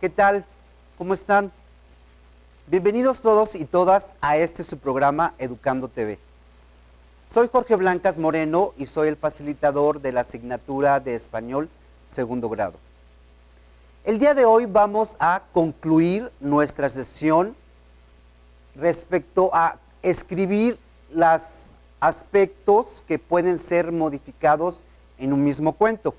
¿Qué tal? ¿Cómo están? Bienvenidos todos y todas a este su programa Educando TV. Soy Jorge Blancas Moreno y soy el facilitador de la asignatura de Español segundo grado. El día de hoy vamos a concluir nuestra sesión respecto a escribir los aspectos que pueden ser modificados en un mismo cuento.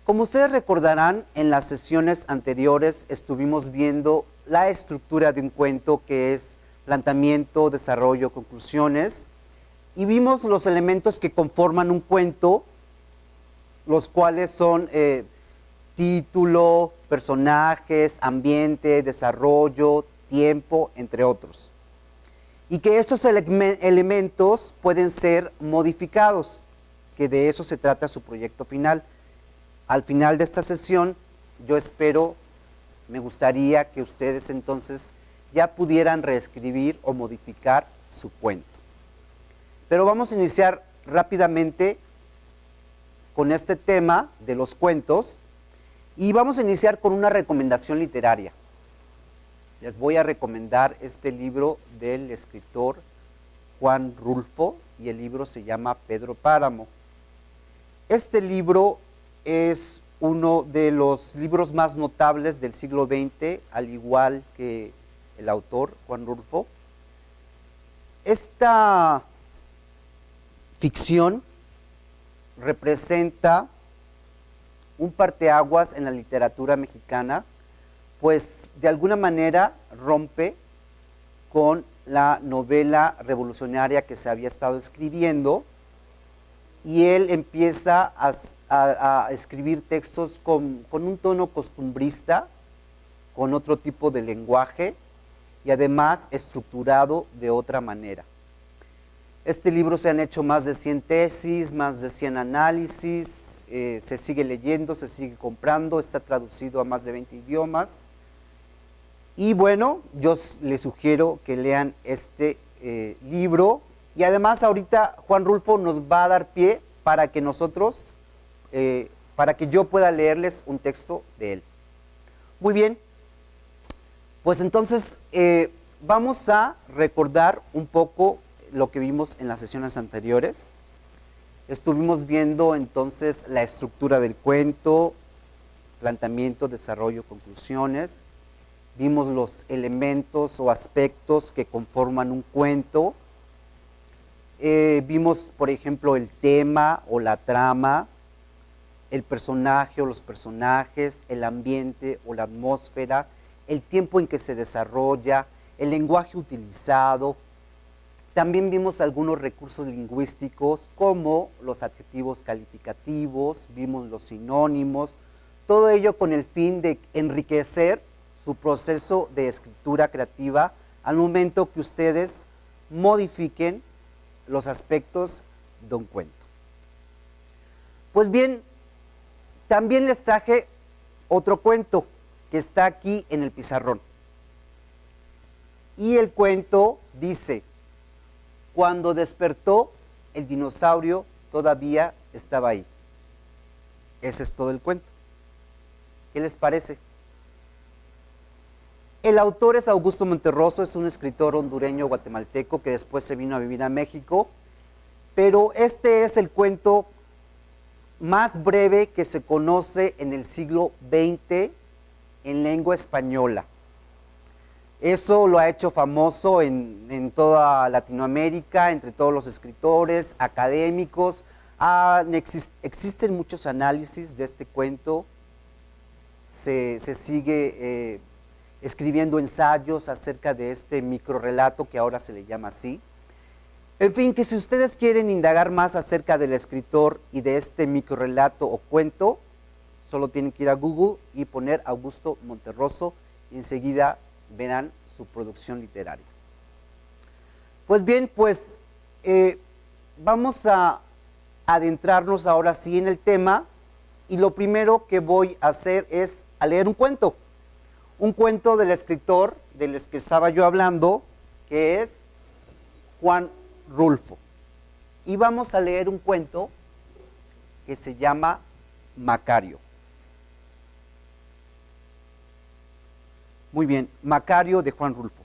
Como ustedes recordarán, en las sesiones anteriores estuvimos viendo la estructura de un cuento, que es planteamiento, desarrollo, conclusiones, y vimos los elementos que conforman un cuento, los cuales son título, personajes, ambiente, desarrollo, tiempo, entre otros. Y que estos elementos pueden ser modificados, que de eso se trata su proyecto final. Al final de esta sesión, yo espero, me gustaría que ustedes entonces ya pudieran reescribir o modificar su cuento. Pero vamos a iniciar rápidamente con este tema de los cuentos y vamos a iniciar con una recomendación literaria. Les voy a recomendar este libro del escritor Juan Rulfo y el libro se llama Pedro Páramo. Este libro es uno de los libros más notables del siglo XX, al igual que el autor, Juan Rulfo. Esta ficción representa un parteaguas en la literatura mexicana, pues de alguna manera rompe con la novela revolucionaria que se había estado escribiendo, y él empieza a escribir textos con un tono costumbrista, con otro tipo de lenguaje y además estructurado de otra manera. Este libro se han hecho más de 100 tesis, más de 100 análisis, se sigue leyendo, se sigue comprando, está traducido a más de 20 idiomas. Y bueno, yo les sugiero que lean este libro. Y además ahorita Juan Rulfo nos va a dar pie para que nosotros, para que yo pueda leerles un texto de él. Muy bien, pues entonces vamos a recordar un poco lo que vimos en las sesiones anteriores. Estuvimos viendo entonces la estructura del cuento, planteamiento, desarrollo, conclusiones. Vimos los elementos o aspectos que conforman un cuento. Vimos, por ejemplo, el tema o la trama, el personaje o los personajes, el ambiente o la atmósfera, el tiempo en que se desarrolla, el lenguaje utilizado. También vimos algunos recursos lingüísticos como los adjetivos calificativos, vimos los sinónimos, todo ello con el fin de enriquecer su proceso de escritura creativa al momento que ustedes modifiquen los aspectos de un cuento. Pues bien, también les traje otro cuento que está aquí en el pizarrón. Y el cuento dice: cuando despertó, el dinosaurio todavía estaba ahí. Ese es todo el cuento. ¿Qué les parece? El autor es Augusto Monterroso, es un escritor hondureño guatemalteco que después se vino a vivir a México, pero este es el cuento más breve que se conoce en el siglo XX en lengua española. Eso lo ha hecho famoso en toda Latinoamérica, entre todos los escritores, académicos. Existen muchos análisis de este cuento, se sigue escribiendo ensayos acerca de este microrrelato que ahora se le llama así. En fin, que si ustedes quieren indagar más acerca del escritor y de este microrrelato o cuento, solo tienen que ir a Google y poner Augusto Monterroso y enseguida verán su producción literaria. Pues bien, pues vamos a adentrarnos ahora sí en el tema, y lo primero que voy a hacer es a leer un cuento del escritor del que estaba yo hablando, que es Juan Rulfo. Y vamos a leer un cuento que se llama Macario. Muy bien, Macario de Juan Rulfo.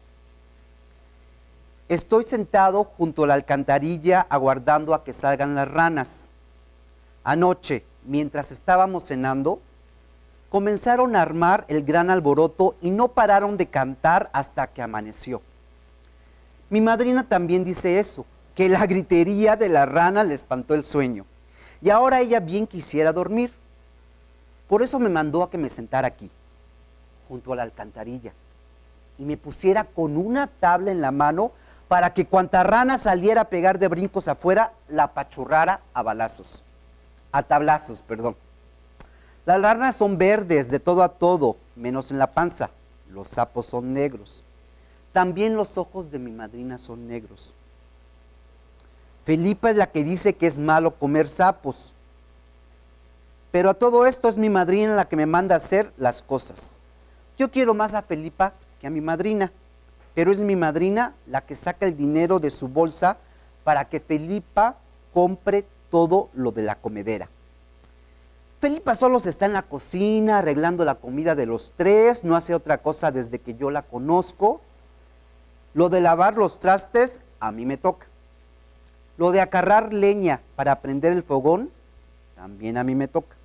Estoy sentado junto a la alcantarilla aguardando a que salgan las ranas. Anoche, mientras estábamos cenando, comenzaron a armar el gran alboroto y no pararon de cantar hasta que amaneció. Mi madrina también dice eso, que la gritería de la rana le espantó el sueño. Y ahora ella bien quisiera dormir. Por eso me mandó a que me sentara aquí, junto a la alcantarilla, y me pusiera con una tabla en la mano para que cuanta rana saliera a pegar de brincos afuera, la apachurrara a balazos. A tablazos, perdón. Las ranas son verdes de todo a todo, menos en la panza. Los sapos son negros. También los ojos de mi madrina son negros. Felipa es la que dice que es malo comer sapos. Pero a todo esto es mi madrina la que me manda a hacer las cosas. Yo quiero más a Felipa que a mi madrina, pero es mi madrina la que saca el dinero de su bolsa para que Felipa compre todo lo de la comedera. Felipa solo se está en la cocina arreglando la comida de los tres, no hace otra cosa desde que yo la conozco. Lo de lavar los trastes a mí me toca. Lo de acarrar leña para prender el fogón también a mí me toca.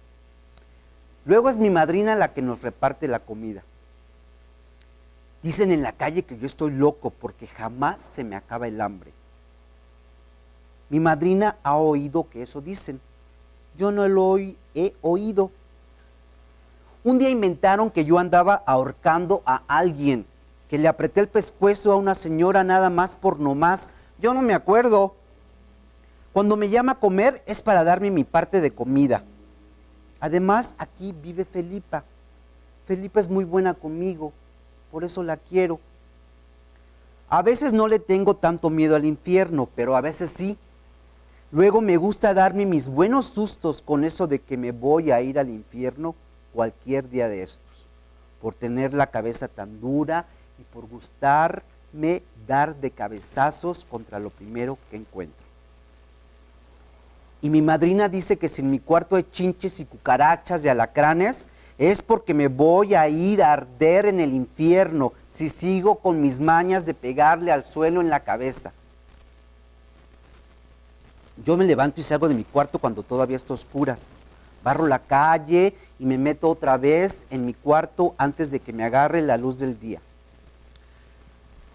Luego es mi madrina la que nos reparte la comida. Dicen en la calle que yo estoy loco porque jamás se me acaba el hambre. Mi madrina ha oído que eso dicen. Yo no lo he oído. Un día inventaron que yo andaba ahorcando a alguien, que le apreté el pescuezo a una señora nada más por nomás. Yo no me acuerdo. Cuando me llama a comer es para darme mi parte de comida. Además, aquí vive Felipa. Felipa es muy buena conmigo, por eso la quiero. A veces no le tengo tanto miedo al infierno, pero a veces sí. Luego me gusta darme mis buenos sustos con eso de que me voy a ir al infierno cualquier día de estos, por tener la cabeza tan dura y por gustarme dar de cabezazos contra lo primero que encuentro. Y mi madrina dice que si en mi cuarto hay chinches y cucarachas y alacranes, es porque me voy a ir a arder en el infierno si sigo con mis mañas de pegarle al suelo en la cabeza. Yo me levanto y salgo de mi cuarto cuando todavía está a oscuras. Barro la calle y me meto otra vez en mi cuarto antes de que me agarre la luz del día.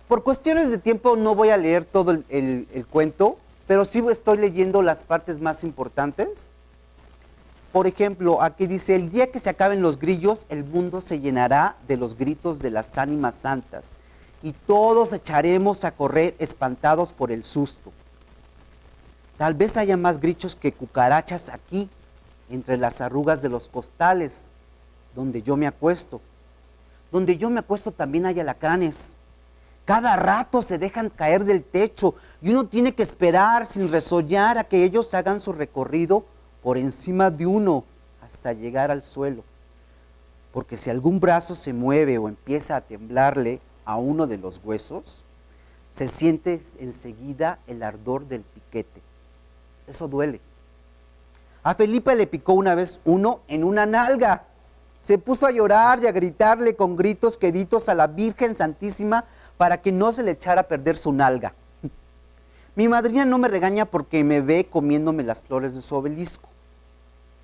Por cuestiones de tiempo no voy a leer todo el cuento, pero sí estoy leyendo las partes más importantes. Por ejemplo, aquí dice, el día que se acaben los grillos, el mundo se llenará de los gritos de las ánimas santas, y todos echaremos a correr espantados por el susto. Tal vez haya más grillos que cucarachas aquí, entre las arrugas de los costales, donde yo me acuesto. Donde yo me acuesto también hay alacranes. Cada rato se dejan caer del techo y uno tiene que esperar sin resollar a que ellos hagan su recorrido por encima de uno hasta llegar al suelo. Porque si algún brazo se mueve o empieza a temblarle a uno de los huesos, se siente enseguida el ardor del piquete. Eso duele. A Felipa le picó una vez uno en una nalga. Se puso a llorar y a gritarle con gritos queditos a la Virgen Santísima para que no se le echara a perder su nalga. Mi madrina no me regaña porque me ve comiéndome las flores de su obelisco.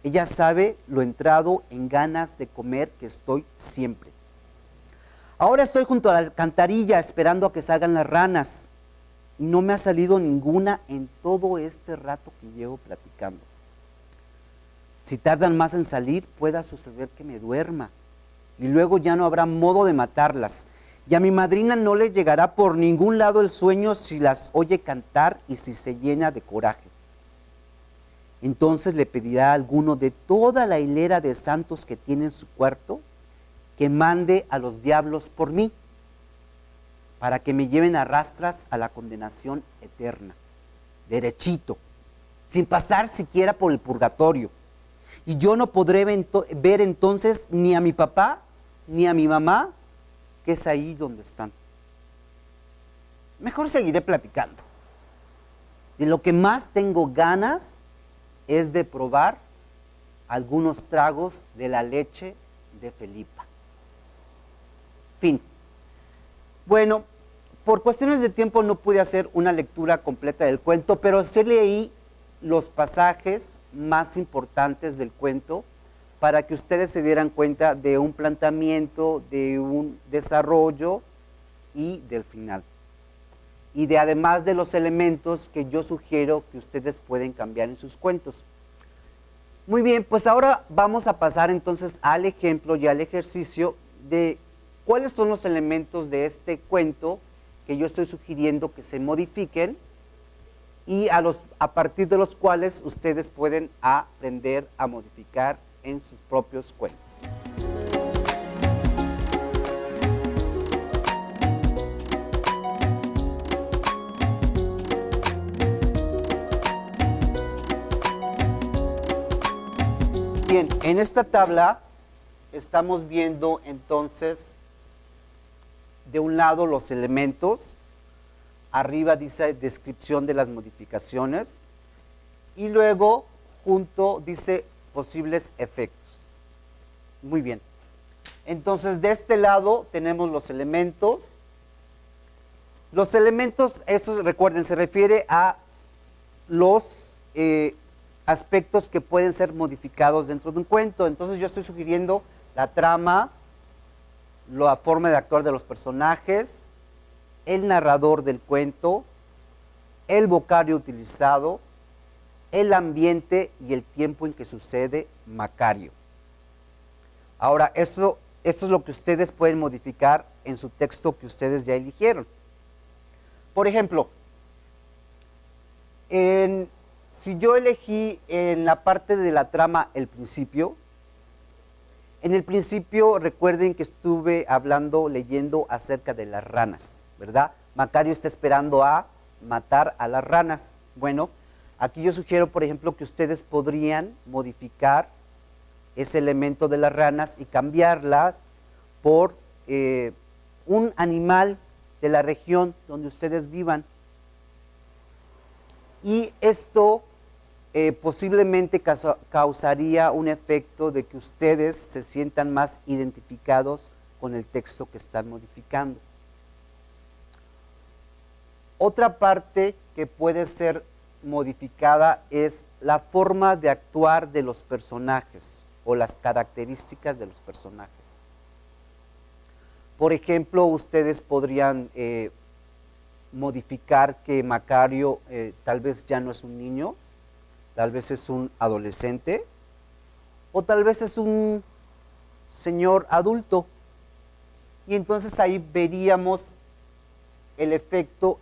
Ella sabe lo entrado en ganas de comer que estoy siempre. Ahora estoy junto a la alcantarilla esperando a que salgan las ranas. No me ha salido ninguna en todo este rato que llevo platicando. Si tardan más en salir, pueda suceder que me duerma y luego ya no habrá modo de matarlas. Y a mi madrina no le llegará por ningún lado el sueño si las oye cantar y si se llena de coraje. Entonces le pedirá a alguno de toda la hilera de santos que tiene en su cuarto que mande a los diablos por mí, para que me lleven a rastras a la condenación eterna, derechito, sin pasar siquiera por el purgatorio. Y yo no podré ver entonces ni a mi papá ni a mi mamá, que es ahí donde están. Mejor seguiré platicando. De lo que más tengo ganas es de probar algunos tragos de la leche de Felipa. Fin. Bueno, por cuestiones de tiempo no pude hacer una lectura completa del cuento, pero sí leí los pasajes más importantes del cuento para que ustedes se dieran cuenta de un planteamiento, de un desarrollo y del final. Y de además de los elementos que yo sugiero que ustedes pueden cambiar en sus cuentos. Muy bien, pues ahora vamos a pasar entonces al ejemplo y al ejercicio de cuáles son los elementos de este cuento que yo estoy sugiriendo que se modifiquen y a partir de los cuales ustedes pueden aprender a modificar en sus propios cuentos. Bien, en esta tabla estamos viendo entonces de un lado los elementos, arriba dice descripción de las modificaciones y luego junto dice posibles efectos. Muy bien, entonces de este lado tenemos los elementos. Los elementos, estos recuerden, se refiere a los aspectos que pueden ser modificados dentro de un cuento. Entonces yo estoy sugiriendo la trama, la forma de actuar de los personajes, el narrador del cuento, el vocablo utilizado, el ambiente y el tiempo en que sucede Macario. Ahora, esto es lo que ustedes pueden modificar en su texto que ustedes ya eligieron. Por ejemplo, si yo elegí en la parte de la trama el principio, en el principio recuerden que estuve leyendo acerca de las ranas, ¿verdad? Macario está esperando a matar a las ranas. Bueno, aquí yo sugiero, por ejemplo, que ustedes podrían modificar ese elemento de las ranas y cambiarlas por un animal de la región donde ustedes vivan. Y esto posiblemente causaría un efecto de que ustedes se sientan más identificados con el texto que están modificando. Otra parte que puede ser modificada es la forma de actuar de los personajes o las características de los personajes. Por ejemplo, ustedes podrían modificar que Macario tal vez ya no es un niño, tal vez es un adolescente o tal vez es un señor adulto. Y entonces ahí veríamos el efecto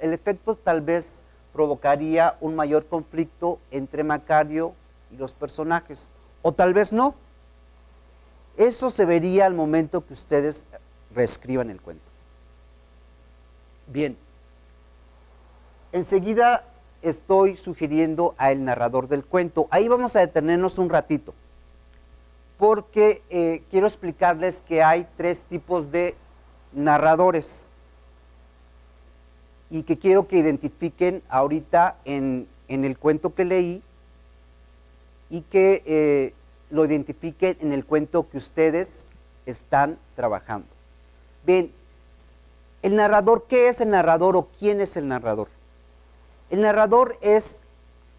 tal vez provocaría un mayor conflicto entre Macario y los personajes, o tal vez no. Eso se vería al momento que ustedes reescriban el cuento. Bien, enseguida estoy sugiriendo al narrador del cuento. Ahí vamos a detenernos un ratito, porque quiero explicarles que hay 3 tipos de narradores y que quiero que identifiquen ahorita en el cuento que leí y que lo identifiquen en el cuento que ustedes están trabajando. Bien, el narrador, ¿qué es el narrador o quién es el narrador? El narrador es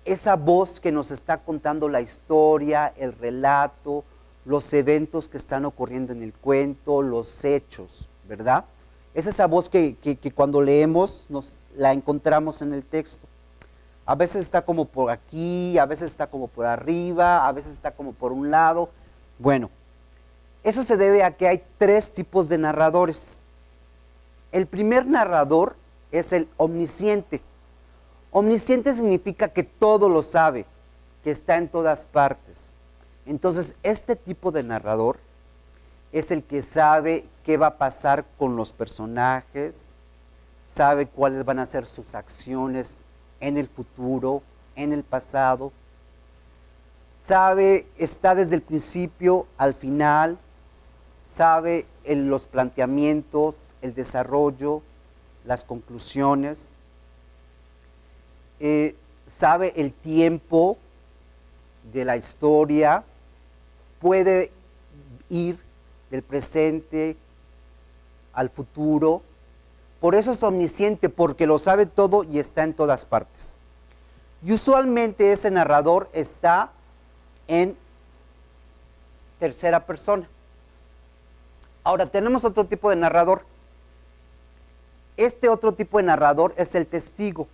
esa voz que nos está contando la historia, el relato, los eventos que están ocurriendo en el cuento, los hechos, ¿verdad? Es esa voz que cuando leemos la encontramos en el texto. A veces está como por aquí, a veces está como por arriba, a veces está como por un lado. Bueno, eso se debe a que hay 3 tipos de narradores. El primer narrador es el omnisciente. Omnisciente significa que todo lo sabe, que está en todas partes. Entonces, este tipo de narrador es el que sabe qué va a pasar con los personajes, sabe cuáles van a ser sus acciones en el futuro, en el pasado, sabe, está desde el principio al final, sabe los planteamientos, el desarrollo, las conclusiones, sabe el tiempo de la historia, puede ir del presente al futuro, Por eso es omnisciente, porque lo sabe todo y está en todas partes. Y usualmente ese narrador está en tercera persona. Ahora, tenemos otro tipo de narrador. Este otro tipo de narrador es el testigo.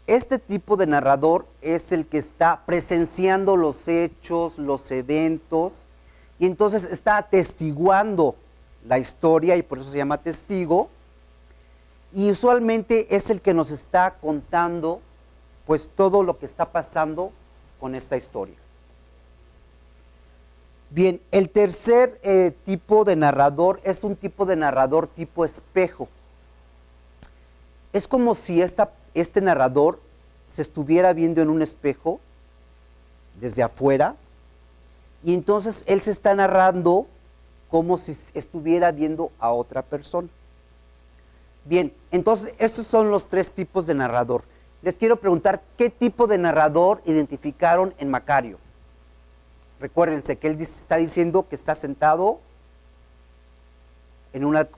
Este tipo de narrador es el que está presenciando los hechos, los eventos, y entonces está atestiguando la historia, y por eso se llama testigo, y usualmente es el que nos está contando pues todo lo que está pasando con esta historia. Bien, el tercer tipo de narrador es un tipo de narrador tipo espejo. Es como si este narrador se estuviera viendo en un espejo desde afuera, y entonces él se está narrando como si estuviera viendo a otra persona. Bien, entonces estos son los tres tipos de narrador. Les quiero preguntar, ¿qué tipo de narrador identificaron en Macario? Recuérdense que él está diciendo que está sentado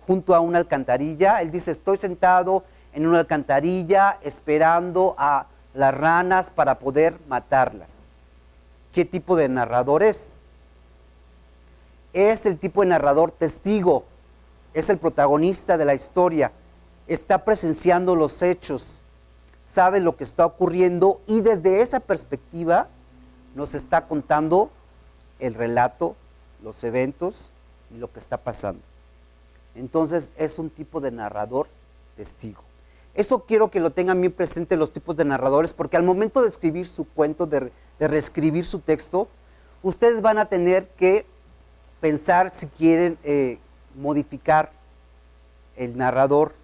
junto a una alcantarilla. Él dice, estoy sentado en una alcantarilla esperando a las ranas para poder matarlas. ¿Qué tipo de narrador es? Es el tipo de narrador testigo. Es el protagonista de la historia. Está presenciando los hechos. Sabe lo que está ocurriendo y desde esa perspectiva nos está contando el relato, los eventos y lo que está pasando. Entonces es un tipo de narrador testigo. Eso quiero que lo tengan bien presente los tipos de narradores, porque al momento de escribir su cuento, de reescribir su texto, ustedes van a tener que pensar si quieren modificar el narrador,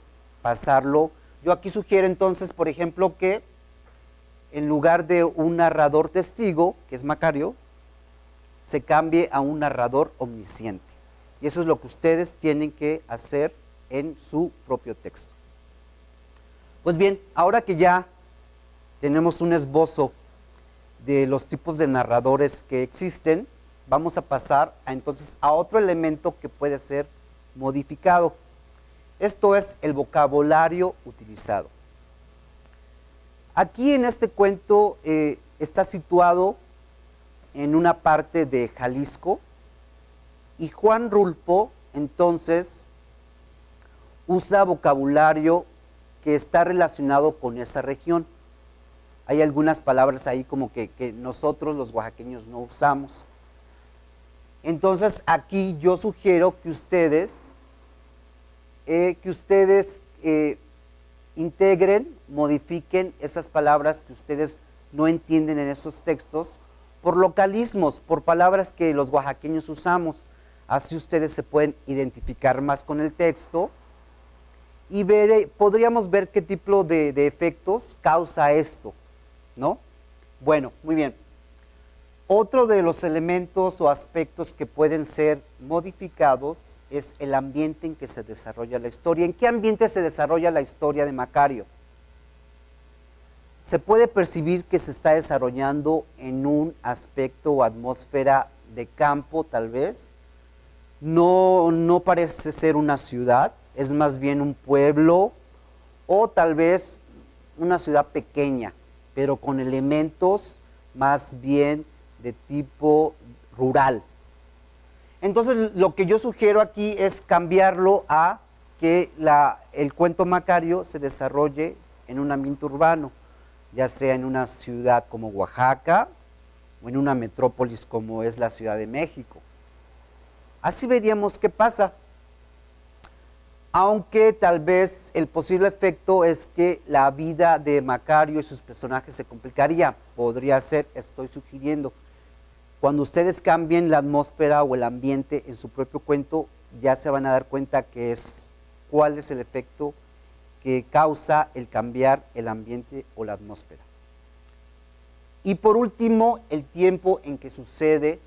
pasarlo. Yo aquí sugiero entonces, por ejemplo, que en lugar de un narrador testigo, que es Macario, se cambie a un narrador omnisciente. Y eso es lo que ustedes tienen que hacer en su propio texto. Pues bien, ahora que ya tenemos un esbozo de los tipos de narradores que existen, vamos a pasar entonces a otro elemento que puede ser modificado. Esto es el vocabulario utilizado. Aquí en este cuento está situado en una parte de Jalisco, y Juan Rulfo entonces usa vocabulario que está relacionado con esa región. Hay algunas palabras ahí como que nosotros los oaxaqueños no usamos. Entonces aquí yo sugiero que ustedes integren, modifiquen esas palabras que ustedes no entienden en esos textos por localismos, por palabras que los oaxaqueños usamos. Así ustedes se pueden identificar más con el texto y podríamos ver qué tipo de efectos causa esto, ¿no? Bueno, muy bien. Otro de los elementos o aspectos que pueden ser modificados es el ambiente en que se desarrolla la historia. ¿En qué ambiente se desarrolla la historia de Macario? Se puede percibir que se está desarrollando en un aspecto o atmósfera de campo, tal vez. No parece ser una ciudad, es más bien un pueblo o tal vez una ciudad pequeña, pero con elementos más bien de tipo rural. Entonces lo que yo sugiero aquí es cambiarlo a que el cuento Macario se desarrolle en un ambiente urbano, ya sea en una ciudad como Oaxaca o en una metrópolis como es la Ciudad de México. Así veríamos qué pasa. Aunque tal vez el posible efecto es que la vida de Macario y sus personajes se complicaría. Podría ser, estoy sugiriendo, cuando ustedes cambien la atmósfera o el ambiente en su propio cuento, ya se van a dar cuenta cuál es el efecto que causa el cambiar el ambiente o la atmósfera. Y por último, el tiempo en que sucede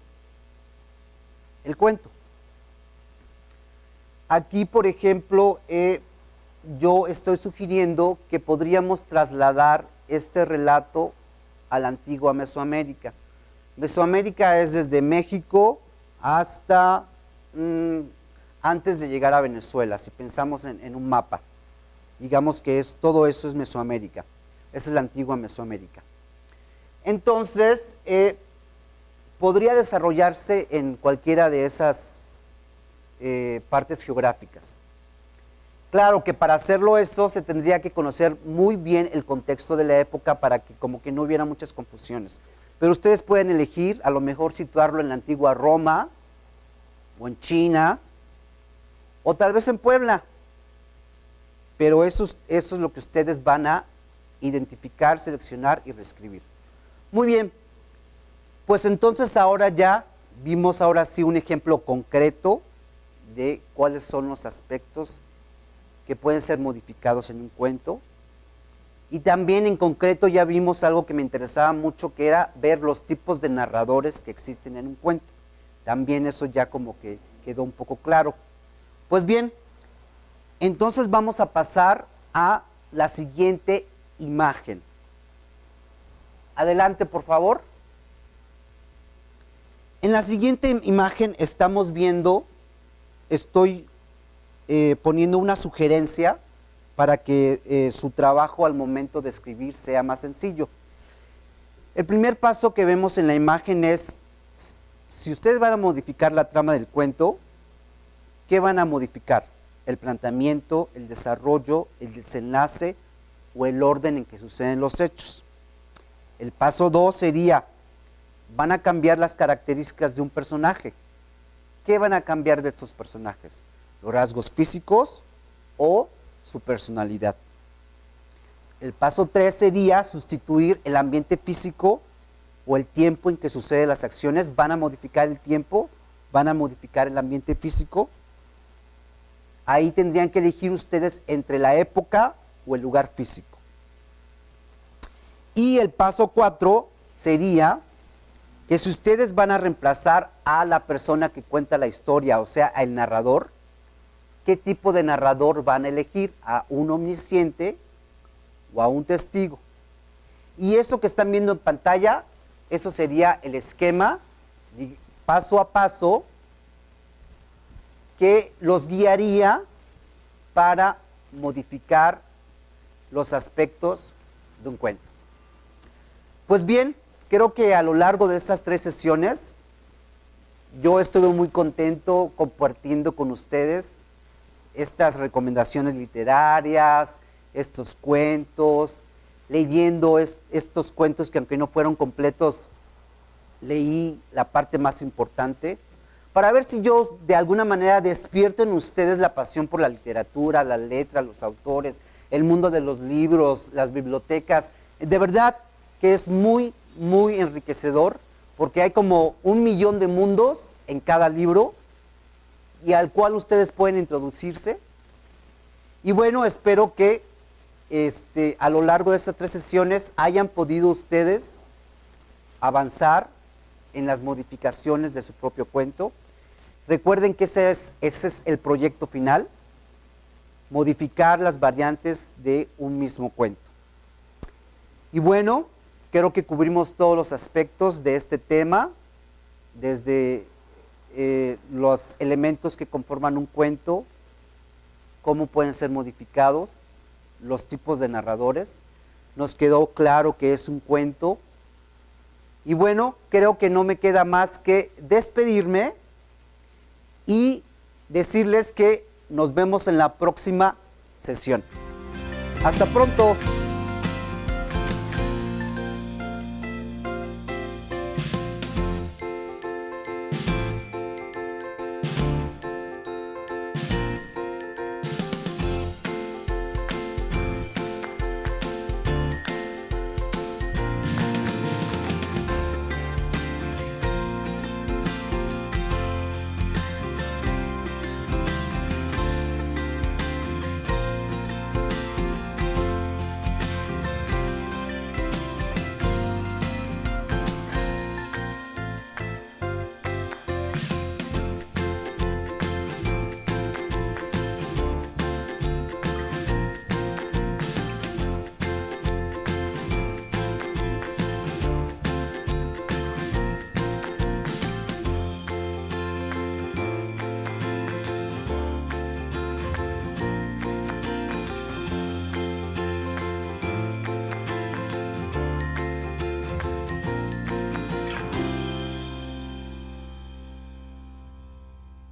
el cuento. Aquí, por ejemplo, yo estoy sugiriendo que podríamos trasladar este relato a la antigua Mesoamérica. Mesoamérica es desde México hasta antes de llegar a Venezuela, si pensamos en un mapa. Digamos que todo eso es Mesoamérica. Esa es la antigua Mesoamérica. Entonces, podría desarrollarse en cualquiera de esas partes geográficas. Claro que para hacerlo eso se tendría que conocer muy bien el contexto de la época para que como que no hubiera muchas confusiones. Pero ustedes pueden elegir, a lo mejor situarlo en la antigua Roma, o en China, o tal vez en Puebla. Pero eso es lo que ustedes van a identificar, seleccionar y reescribir. Muy bien, pues entonces ahora ya vimos ahora sí un ejemplo concreto de cuáles son los aspectos que pueden ser modificados en un cuento. Y también en concreto ya vimos algo que me interesaba mucho, que era ver los tipos de narradores que existen en un cuento. También eso ya como que quedó un poco claro. Pues bien, entonces vamos a pasar a la siguiente imagen. Adelante, por favor. En la siguiente imagen estamos viendo, estoy poniendo una sugerencia para que su trabajo al momento de escribir sea más sencillo. El primer paso que vemos en la imagen es, si ustedes van a modificar la trama del cuento, ¿qué van a modificar? ¿El planteamiento, el desarrollo, el desenlace o el orden en que suceden los hechos? El paso 2 sería, van a cambiar las características de un personaje. ¿Qué van a cambiar de estos personajes? ¿Los rasgos físicos o su personalidad? El paso 3 sería sustituir el ambiente físico o el tiempo en que suceden las acciones. ¿Van a modificar el tiempo? ¿Van a modificar el ambiente físico? Ahí tendrían que elegir ustedes entre la época o el lugar físico. Y el paso 4 sería que si ustedes van a reemplazar a la persona que cuenta la historia, o sea, al narrador, ¿qué tipo de narrador van a elegir? ¿A un omnisciente o a un testigo? Y eso que están viendo en pantalla, eso sería el esquema paso a paso que los guiaría para modificar los aspectos de un cuento. Pues bien, creo que a lo largo de estas 3 sesiones yo estuve muy contento compartiendo con ustedes estas recomendaciones literarias, estos cuentos, leyendo estos cuentos que aunque no fueron completos, leí la parte más importante, para ver si yo de alguna manera despierto en ustedes la pasión por la literatura, la letra, los autores, el mundo de los libros, las bibliotecas. De verdad que es muy, muy enriquecedor, porque hay como 1.000.000 de mundos en cada libro, y al cual ustedes pueden introducirse. Y bueno, espero que a lo largo de estas 3 sesiones hayan podido ustedes avanzar en las modificaciones de su propio cuento. Recuerden que ese es el proyecto final, modificar las variantes de un mismo cuento. Y bueno, creo que cubrimos todos los aspectos de este tema, desde los elementos que conforman un cuento, cómo pueden ser modificados, los tipos de narradores. Nos quedó claro que es un cuento. Y bueno, creo que no me queda más que despedirme y decirles que nos vemos en la próxima sesión. Hasta pronto.